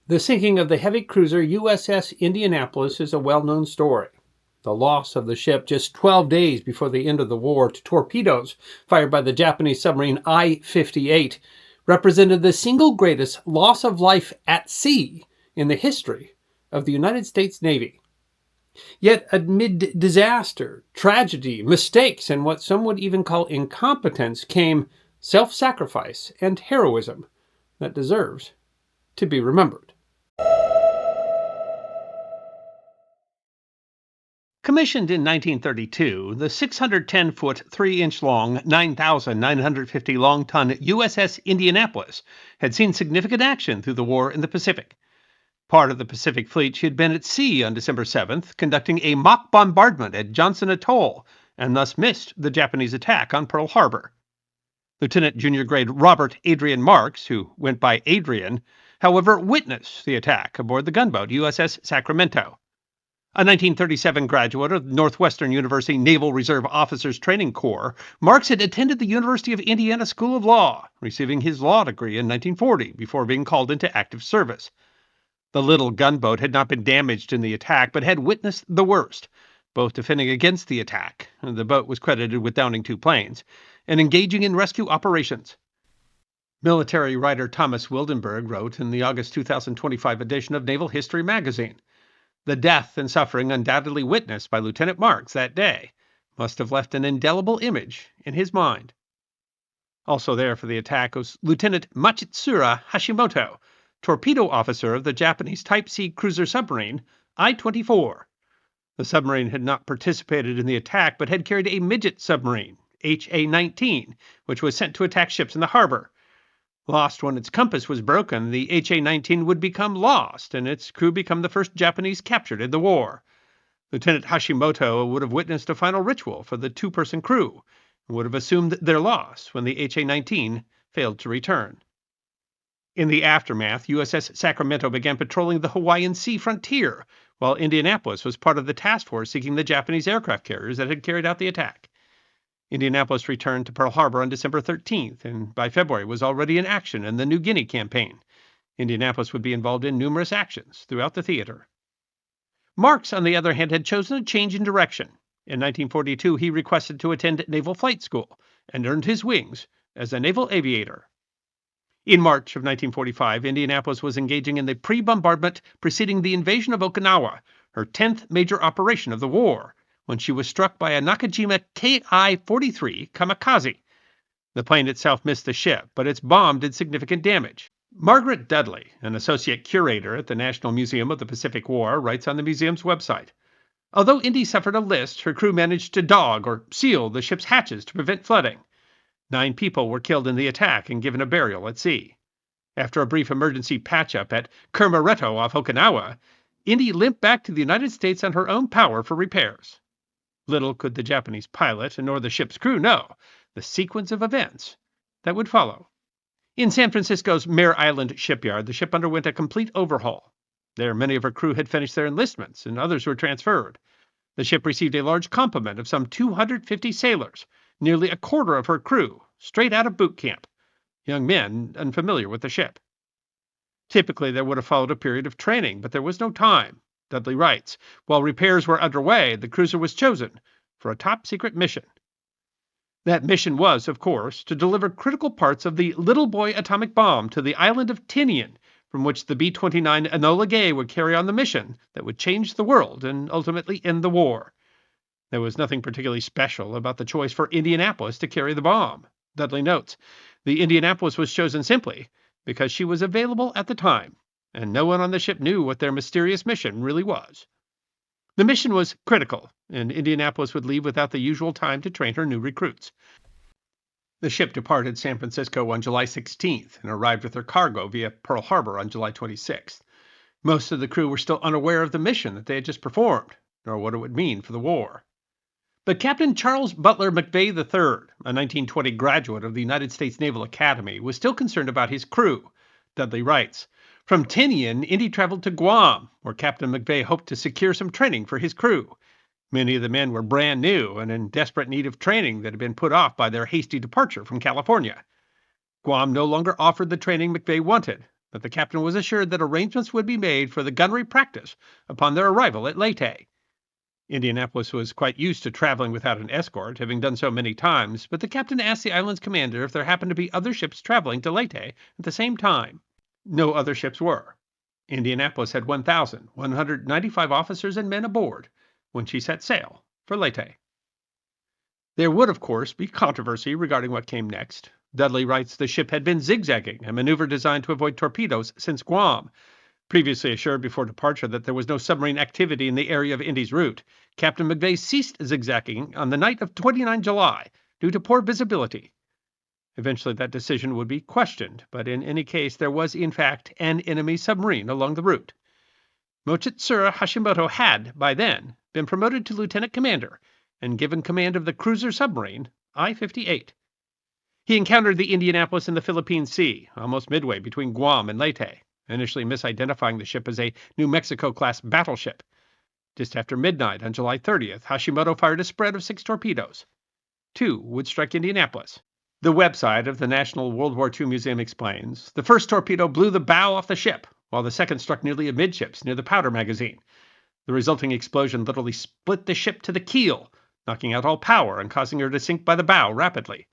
The sinking of the heavy cruiser USS Indianapolis is a well-known story. The loss of the ship just 12 days before the end of the war to torpedoes fired by the Japanese submarine I-58 represented the single greatest loss of life at sea in the history of the United States Navy. Yet amid disaster, tragedy, mistakes, and what some would even call incompetence came self-sacrifice and heroism that deserves to be remembered. Commissioned in 1932, the 610-foot, 3-inch long, 9,950 long-ton USS Indianapolis had seen significant action through the war in the Pacific. Part of the Pacific Fleet, she had been at sea on December 7th, conducting a mock bombardment at Johnson Atoll, and thus missed the Japanese attack on Pearl Harbor. Lieutenant Junior Grade Robert Adrian Marks, who went by Adrian, however, witnessed the attack aboard the gunboat USS Sacramento. A 1937 graduate of Northwestern University Naval Reserve Officers Training Corps, Marks had attended the University of Indiana School of Law, receiving his law degree in 1940 before being called into active service. The little gunboat had not been damaged in the attack, but had witnessed the worst, both defending against the attack, the boat was credited with downing 2 planes, and engaging in rescue operations. Military writer Thomas Wildenberg wrote in the August 2025 edition of Naval History magazine, "The death and suffering undoubtedly witnessed by Lieutenant Marks that day must have left an indelible image in his mind." Also there for the attack was Lieutenant Machitsura Hashimoto, torpedo officer of the Japanese Type C cruiser submarine I-24. The submarine had not participated in the attack, but had carried a midget submarine, HA-19, which was sent to attack ships in the harbor. Lost when its compass was broken, the HA-19 would become lost, and its crew become the first Japanese captured in the war. Lieutenant Hashimoto would have witnessed a final ritual for the 2-person crew, and would have assumed their loss when the HA-19 failed to return. In the aftermath, USS Sacramento began patrolling the Hawaiian Sea frontier, while Indianapolis was part of the task force seeking the Japanese aircraft carriers that had carried out the attack. Indianapolis returned to Pearl Harbor on December 13th, and by February was already in action in the New Guinea campaign. Indianapolis would be involved in numerous actions throughout the theater. Marks, on the other hand, had chosen a change in direction. In 1942, he requested to attend Naval Flight School and earned his wings as a naval aviator. In March of 1945, Indianapolis was engaging in the pre-bombardment preceding the invasion of Okinawa, her 10th major operation of the war, when she was struck by a Nakajima Ki-43 kamikaze. The plane itself missed the ship, but its bomb did significant damage. Margaret Dudley, an associate curator at the National Museum of the Pacific War, writes on the museum's website, "Although Indy suffered a list, her crew managed to dog or seal the ship's hatches to prevent flooding. 9 people were killed in the attack and given a burial at sea. After a brief emergency patch-up at Kermaretto off Okinawa, Indy limped back to the United States on her own power for repairs." Little could the Japanese pilot, nor the ship's crew, know the sequence of events that would follow. In San Francisco's Mare Island shipyard, the ship underwent a complete overhaul. There, many of her crew had finished their enlistments, and others were transferred. The ship received a large complement of some 250 sailors, nearly a quarter of her crew, straight out of boot camp, young men unfamiliar with the ship. Typically, there would have followed a period of training, but there was no time. Dudley writes, "While repairs were underway, the cruiser was chosen for a top-secret mission." That mission was, of course, to deliver critical parts of the Little Boy atomic bomb to the island of Tinian, from which the B-29 Enola Gay would carry on the mission that would change the world and ultimately end the war. There was nothing particularly special about the choice for Indianapolis to carry the bomb. Dudley notes, "The Indianapolis was chosen simply because she was available at the time, and no one on the ship knew what their mysterious mission really was." The mission was critical, and Indianapolis would leave without the usual time to train her new recruits. The ship departed San Francisco on July 16th and arrived with her cargo via Pearl Harbor on July 26th. Most of the crew were still unaware of the mission that they had just performed, nor what it would mean for the war. But Captain Charles Butler McVeigh III, a 1920 graduate of the United States Naval Academy, was still concerned about his crew. Dudley writes, "From Tinian, Indy traveled to Guam, where Captain McVeigh hoped to secure some training for his crew. Many of the men were brand new and in desperate need of training that had been put off by their hasty departure from California. Guam no longer offered the training McVeigh wanted, but the captain was assured that arrangements would be made for the gunnery practice upon their arrival at Leyte. Indianapolis was quite used to traveling without an escort, having done so many times, but the captain asked the island's commander if there happened to be other ships traveling to Leyte at the same time. No other ships were. Indianapolis had 1,195 officers and men aboard when she set sail for Leyte. There would, of course, be controversy regarding what came next. Dudley writes the ship had been zigzagging, a maneuver designed to avoid torpedoes since Guam. Previously assured before departure that there was no submarine activity in the area of Indy's route, Captain McVeigh ceased zigzagging on the night of 29 July due to poor visibility. Eventually that decision would be questioned, but in any case there was in fact an enemy submarine along the route. Mochitsura Hashimoto had, by then, been promoted to lieutenant commander and given command of the cruiser submarine I-58. He encountered the Indianapolis in the Philippine Sea, almost midway between Guam and Leyte, initially misidentifying the ship as a New Mexico-class battleship. Just after midnight on July 30th, Hashimoto fired a spread of 6 torpedoes. 2 would strike Indianapolis. The website of the National World War II Museum explains, the first torpedo blew the bow off the ship, while the second struck nearly amidships near the powder magazine. The resulting explosion literally split the ship to the keel, knocking out all power and causing her to sink by the bow rapidly.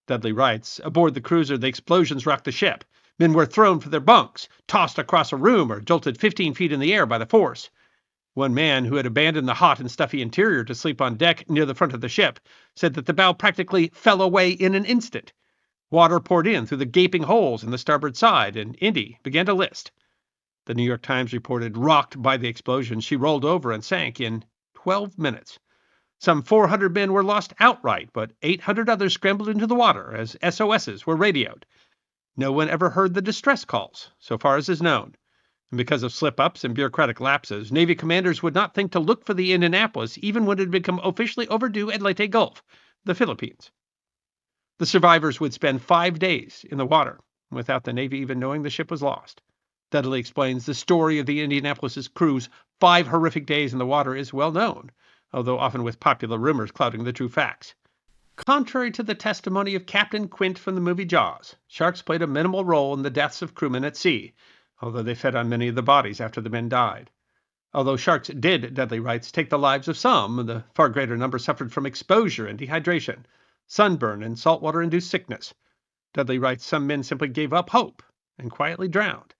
Dudley writes, aboard the cruiser, the explosions rocked the ship. Men were thrown from their bunks, tossed across a room, or jolted 15 feet in the air by the force. One man, who had abandoned the hot and stuffy interior to sleep on deck near the front of the ship, said that the bow practically fell away in an instant. Water poured in through the gaping holes in the starboard side, and Indy began to list. The New York Times reported, rocked by the explosion, she rolled over and sank in 12 minutes. Some 400 men were lost outright, but 800 others scrambled into the water as SOSs were radioed. No one ever heard the distress calls, so far as is known. And because of slip-ups and bureaucratic lapses, Navy commanders would not think to look for the Indianapolis even when it had become officially overdue at Leyte Gulf, the Philippines. The survivors would spend 5 days in the water, without the Navy even knowing the ship was lost. Dudley explains the story of the Indianapolis's crew's 5 horrific days in the water is well known, although often with popular rumors clouding the true facts. Contrary to the testimony of Captain Quint from the movie Jaws, sharks played a minimal role in the deaths of crewmen at sea, although they fed on many of the bodies after the men died. Although sharks did, Dudley writes, take the lives of some, the far greater number suffered from exposure and dehydration, sunburn, and saltwater-induced sickness. Dudley writes, some men simply gave up hope and quietly drowned.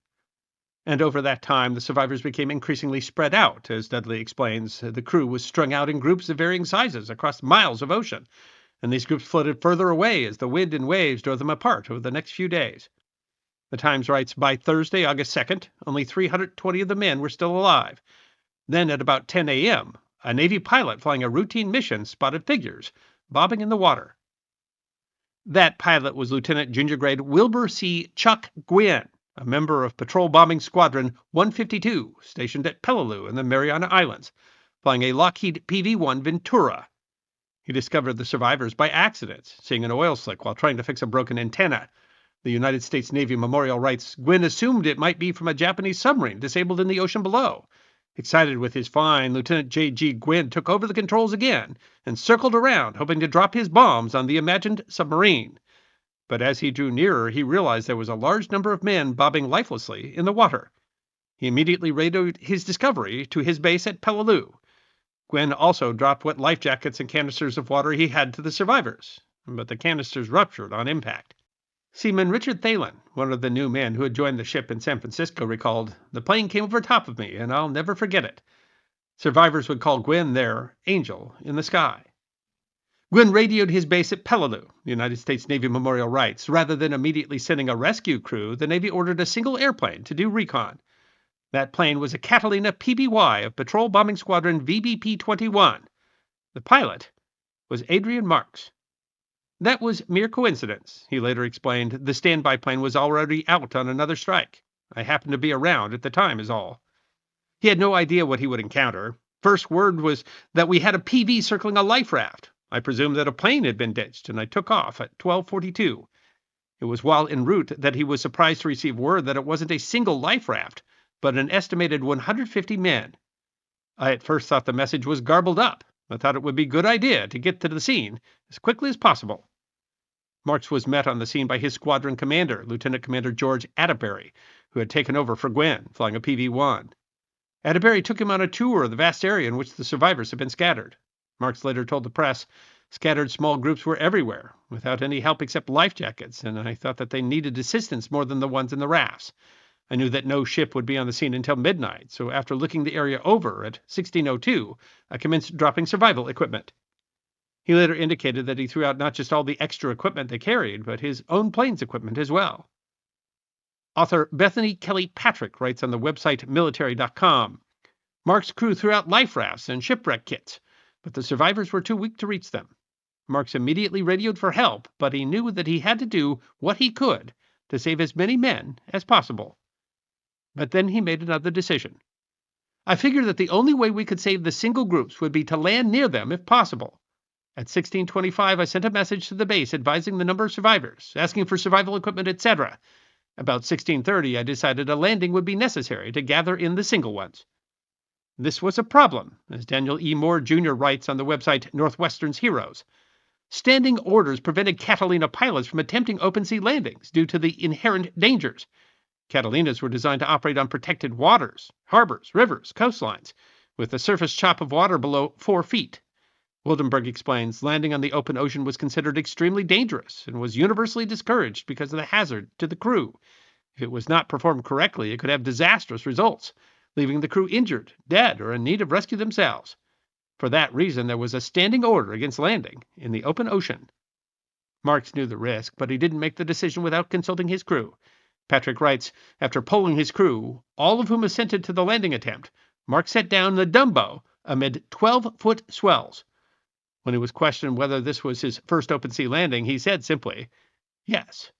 And over that time, the survivors became increasingly spread out. As Dudley explains, the crew was strung out in groups of varying sizes across miles of ocean, and these groups floated further away as the wind and waves drove them apart over the next few days. The Times writes, by Thursday, August 2nd, only 320 of the men were still alive. Then at about 10 a.m., a Navy pilot flying a routine mission spotted figures bobbing in the water. That pilot was Lieutenant Junior Grade Wilbur C. Chuck Gwynn, a member of Patrol Bombing Squadron 152, stationed at Peleliu in the Mariana Islands, flying a Lockheed PV-1 Ventura. He discovered the survivors by accident, seeing an oil slick while trying to fix a broken antenna. The United States Navy Memorial writes, Gwynn assumed it might be from a Japanese submarine disabled in the ocean below. Excited with his find, Lieutenant J.G. Gwynn took over the controls again and circled around, hoping to drop his bombs on the imagined submarine. But as he drew nearer, he realized there was a large number of men bobbing lifelessly in the water. He immediately radioed his discovery to his base at Peleliu. Gwynn also dropped what life jackets and canisters of water he had to the survivors, but the canisters ruptured on impact. Seaman Richard Thalen, one of the new men who had joined the ship in San Francisco, recalled, the plane came over top of me, and I'll never forget it. Survivors would call Gwynn their angel in the sky. Gwynn radioed his base at Peleliu, the United States Navy Memorial writes. Rather than immediately sending a rescue crew, the Navy ordered a single airplane to do recon. That plane was a Catalina PBY of Patrol Bombing Squadron VBP-21. The pilot was Adrian Marks. That was mere coincidence, he later explained. The standby plane was already out on another strike. I happened to be around at the time is all. He had no idea what he would encounter. First word was that we had a PV circling a life raft. I presumed that a plane had been ditched, and I took off at 12:42. It was while en route that he was surprised to receive word that it wasn't a single life raft, but an estimated 150 men. I at first thought the message was garbled up. I thought it would be a good idea to get to the scene as quickly as possible. Marks was met on the scene by his squadron commander, Lieutenant Commander George Atterbury, who had taken over for Gwen, flying a PV-1. Atterbury took him on a tour of the vast area in which the survivors had been scattered. Marks later told the press, "Scattered small groups were everywhere, without any help except life jackets, and I thought that they needed assistance more than the ones in the rafts. I knew that no ship would be on the scene until midnight, so after looking the area over at 16:02, I commenced dropping survival equipment." He later indicated that he threw out not just all the extra equipment they carried, but his own plane's equipment as well. Author Bethany Kelly Patrick writes on the website military.com, "Mark's crew threw out life rafts and shipwreck kits, but the survivors were too weak to reach them. Marks immediately radioed for help, but he knew that he had to do what he could to save as many men as possible. But then he made another decision. I figured that the only way we could save the single groups would be to land near them if possible. At 16:25, I sent a message to the base advising the number of survivors, asking for survival equipment, etc. About 16:30, I decided a landing would be necessary to gather in the single ones. This was a problem, as Daniel E. Moore Jr. writes on the website Northwestern's Heroes. Standing orders prevented Catalina pilots from attempting open-sea landings due to the inherent dangers. Catalinas were designed to operate on protected waters, harbors, rivers, coastlines, with a surface chop of water below 4 feet. Wildenberg explains, landing on the open ocean was considered extremely dangerous and was universally discouraged because of the hazard to the crew. If it was not performed correctly, it could have disastrous results, leaving the crew injured, dead, or in need of rescue themselves. For that reason, there was a standing order against landing in the open ocean." Marks knew the risk, but he didn't make the decision without consulting his crew. Patrick writes, after polling his crew, all of whom assented to the landing attempt, Marks set down the Dumbo amid 12-foot swells. When he was questioned whether this was his first open-sea landing, he said simply, "Yes."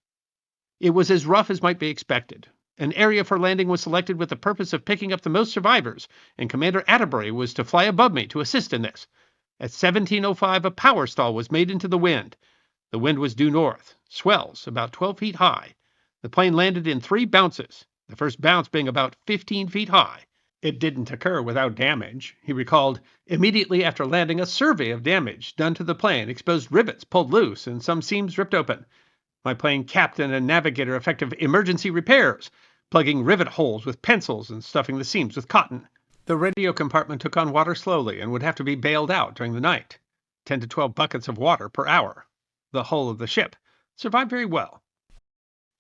It was as rough as might be expected. An area for landing was selected with the purpose of picking up the most survivors, and Commander Atterbury was to fly above me to assist in this. At 17:05, a power stall was made into the wind. The wind was due north, swells about 12 feet high. The plane landed in 3 bounces, the first bounce being about 15 feet high. It didn't occur without damage. He recalled, immediately after landing, a survey of damage done to the plane exposed rivets pulled loose and some seams ripped open. My plane captain and navigator effected emergency repairs, plugging rivet holes with pencils and stuffing the seams with cotton. The radio compartment took on water slowly and would have to be bailed out during the night. 10 to 12 buckets of water per hour. The hull of the ship survived very well.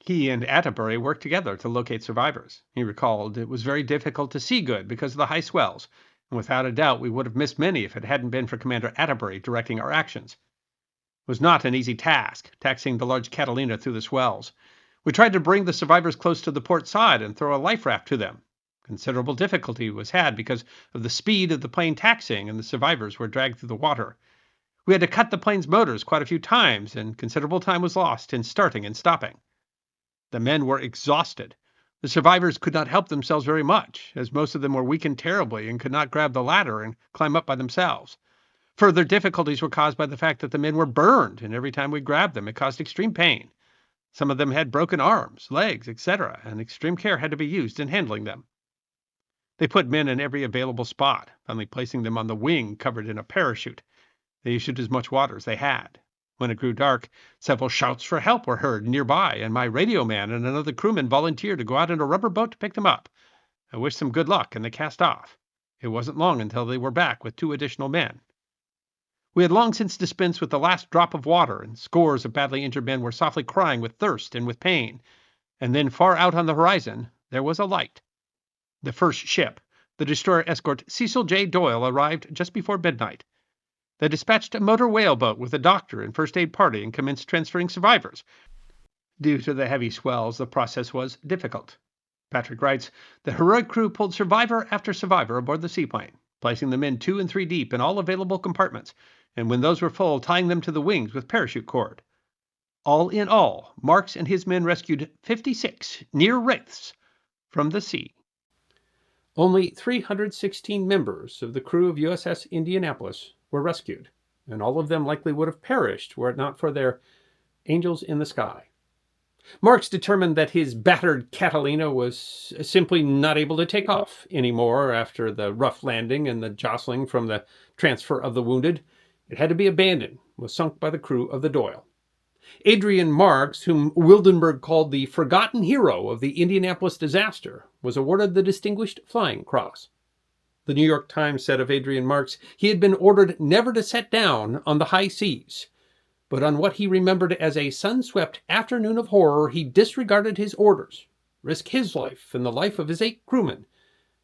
He and Atterbury worked together to locate survivors. He recalled, it was very difficult to see good because of the high swells, and without a doubt we would have missed many if it hadn't been for Commander Atterbury directing our actions. It was not an easy task, taxiing the large Catalina through the swells. We tried to bring the survivors close to the port side and throw a life raft to them. Considerable difficulty was had because of the speed of the plane taxiing, and the survivors were dragged through the water. We had to cut the plane's motors quite a few times, and considerable time was lost in starting and stopping. The men were exhausted. The survivors could not help themselves very much, as most of them were weakened terribly and could not grab the ladder and climb up by themselves. Further difficulties were caused by the fact that the men were burned, and every time we grabbed them, it caused extreme pain. Some of them had broken arms, legs, etc., and extreme care had to be used in handling them. They put men in every available spot, finally placing them on the wing covered in a parachute. They issued as much water as they had. When it grew dark, several shouts for help were heard nearby, and my radio man and another crewman volunteered to go out in a rubber boat to pick them up. I wished them good luck, and they cast off. It wasn't long until they were back with 2 additional men. We had long since dispensed with the last drop of water, and scores of badly injured men were softly crying with thirst and with pain. And then far out on the horizon, there was a light. The first ship, the destroyer escort Cecil J. Doyle, arrived just before midnight. They dispatched a motor whaleboat with a doctor and first aid party and commenced transferring survivors. Due to the heavy swells, the process was difficult. Patrick writes, the heroic crew pulled survivor after survivor aboard the seaplane, placing them in 2 and 3 deep in all available compartments, and when those were full, tying them to the wings with parachute cord. All in all, Marks and his men rescued 56 near wraiths from the sea. Only 316 members of the crew of USS Indianapolis were rescued, and all of them likely would have perished were it not for their angels in the sky. Marks determined that his battered Catalina was simply not able to take off anymore after the rough landing and the jostling from the transfer of the wounded. It had to be abandoned, was sunk by the crew of the Doyle. Adrian Marks, whom Wildenberg called the forgotten hero of the Indianapolis disaster, was awarded the Distinguished Flying Cross. The New York Times said of Adrian Marks, he had been ordered never to set down on the high seas. But on what he remembered as a sun-swept afternoon of horror, he disregarded his orders, risked his life and the life of his 8 crewmen,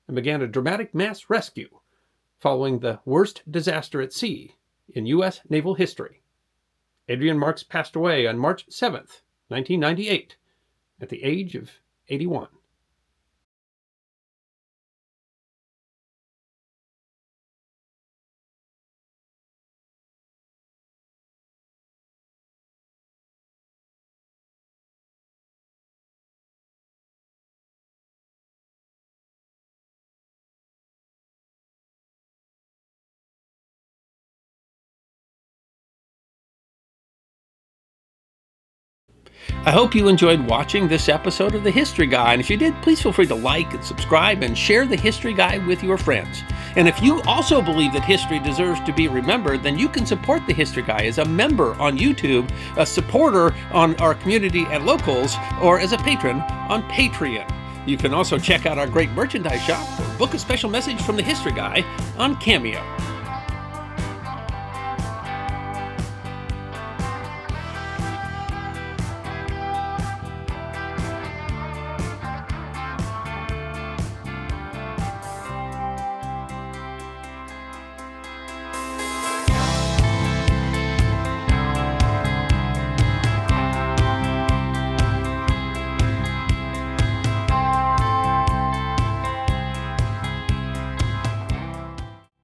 and began a dramatic mass rescue, following the worst disaster at sea in U.S. naval history. Adrian Marks passed away on March 7th, 1998, at the age of 81. I hope you enjoyed watching this episode of The History Guy, and if you did, please feel free to like and subscribe and share The History Guy with your friends. And if you also believe that history deserves to be remembered, then you can support The History Guy as a member on YouTube, a supporter on our community at Locals, or as a patron on Patreon. You can also check out our great merchandise shop or book a special message from The History Guy on Cameo.